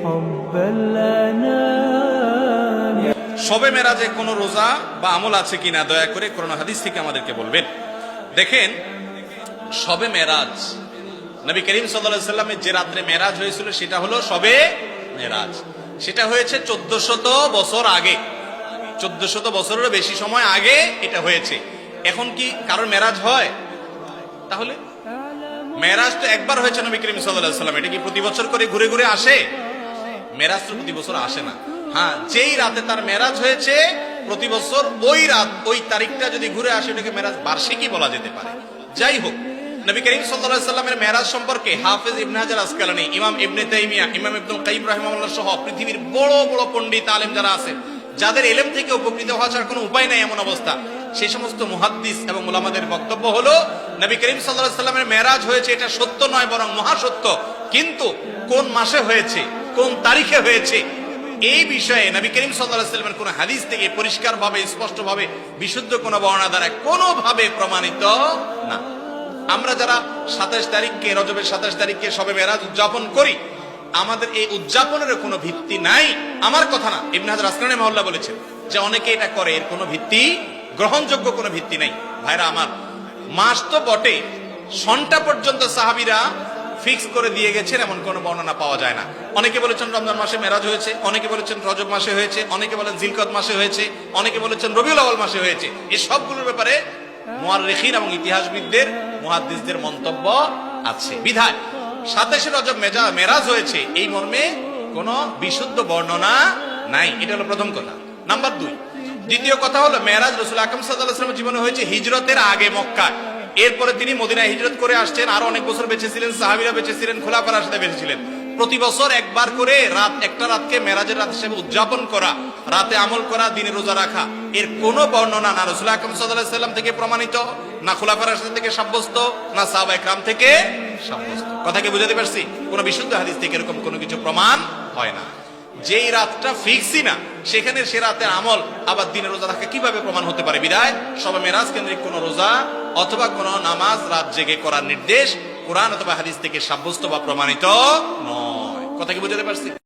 حب الأنام. শবে মেরাজে কোনো রোজা বা আমল আছে কিনা দয়া করে কোরআন হাদিস থেকে আমাদেরকে বলবেন। দেখেন, শবে মেরাজ নবী করিম সাল্লাল্লাহু আলাইহি সাল্লামের যে রাত্রে মেরাজ হয়েছিল সেটা হলো শবে মেরাজ। সেটা হয়েছে 1400 বছর আগে, 1400 বছরেরও বেশি সময় আগে এটা হয়েছে। এখন কি কারোর মেরাজ হয়? তাহলে মেরাজ তো একবার হয়েছে নবী করিম সাল্লাল্লাহু আলাইহি সাল্লাম, এটা কি প্রতি বছর করে ঘুরে ঘুরে আসে? মেরাজ তো প্রতি বছর আসে না। হ্যাঁ, যেই রাতে তার মেরাজ হয়েছে প্রতি বছর ওই রাত ওই তারিখটা যদি ঘুরে আসে ওটাকে মেরাজ বার্ষিকী বলা যেতে পারে। যাই হোক, নবী করিম সাল্লাল্লাহু আলাইহি সাল্লামের মেরাজ সম্পর্কে হাফেজ ইবনে হাজার আসকালানী, ইমাম ইবনে তাইমিয়া, ইমাম ইবনুল কাইয়িম রাহিমাহুল্লাহ সহ পৃথিবীর বড় বড় পণ্ডিত আলেম যারা আছেন, যাদের ইলম থেকে উপকৃত হওয়া ছাড়া কোনো উপায় নাই এমন অবস্থা, সেই সমস্ত মুহাদ্দিস এবং উলামাদের বক্তব্য হলো নবী করিম সাল্লাল্লাহু আলাইহি সাল্লামের মেরাজ হয়েছে এটা সত্য নয় বরং মহাসত্য, কিন্তু কোন মাসে হয়েছে, কোন তারিখে হয়েছে এই বিষয়ে নবী করিম সাল্লাল্লাহু আলাইহি সাল্লামের কোন হাদিস থেকে পরিষ্কারভাবে স্পষ্টভাবে বিশুদ্ধ কোন বর্ণনা দ্বারা কোনোভাবে প্রমাণিত না। আমরা যারা 27 তারিখকে, রজবের 27 তারিখকে শবে মেরাজ উদযাপন করি, আমাদের এই উদযাপনের কোনো ভিত্তি নাই। আমার কথা না, ইবনে হাজার আসকালানী রাহিমাহুল্লাহ বলেছেন যে অনেকে এটা করে, এর কোনো ভিত্তি, গ্রহণযোগ্য কোনো ভিত্তি নাই। ভাইরা আমার, মাস তো বটে, সনটা পর্যন্ত সাহাবীরা ফিক্স করে দিয়ে গেছেন এমন কোন বর্ণনা পাওয়া যায় না। অনেকে বলেছেন রমজান মাসে মেরাজ হয়েছে, অনেকে বলেছেন রজব মাসে হয়েছে, অনেকে বলেন জিলকদ মাসে হয়েছে, অনেকে বলেছেন রবিউল আউয়াল মাসে হয়েছে। এই সবগুলোর ব্যাপারে মুআররিখিন এবং ইতিহাসবিদদের, মুহাদ্দিসদের মন্তব্য আছে। বিধায় 27 রজব মেরাজ হয়েছে এই মর্মে কোন বিশুদ্ধ বর্ণনা নাই। এটা হলো প্রথম কথা। নাম্বার 2, দ্বিতীয় কথা হলো মেরাজ রাসূল আকরাম সাল্লাল্লাহু আলাইহি ওয়াসাল্লামের জীবনে হয়েছে হিজরতের আগে মক্কায়। এরপরে তিনি মদিনায় হিজরত করে আসছেন, আরো অনেক বছর বেঁচে ছিলেন, সাহাবীরা বেঁচে ছিলেন, খোলাফায়ে রাশিদা বেঁচে ছিলেন। প্রতি বছর একবার করে একটা রাতকে মেরাজের রাত হিসেবে উদযাপন করা, রাতে আমল করা, দিনে রোজা রাখা, এর কোনো বর্ণনা না রাসূল আকরাম সাল্লাল্লাহু আলাইহি ওয়াসাল্লাম থেকে প্রমাণিত, না খোলাফায়ে রাশিদিন থেকে সাব্যস্ত, না সাহাবায়ে কেরাম থেকে সাব্যস্ত। কথা কি বুঝাতে পারছি? কোন বিশুদ্ধ হাদিস থেকে এরকম কোনো কিছু প্রমাণ হয় না। যেই রাতটা ফিক্সই না, সেখানে সে রাতের আমল আবার দিনে রোজা রাখা কিভাবে প্রমাণ হতে পারে? বিদায় শবে মেরাজ কেন্দ্রিক কোন রোজা অথবা কোন নামাজ রাত জেগে করার নির্দেশ কোরআন অথবা হাদিস থেকে সাব্যস্ত বা প্রমাণিত নয়। কথা কি বুঝাতে পারছি?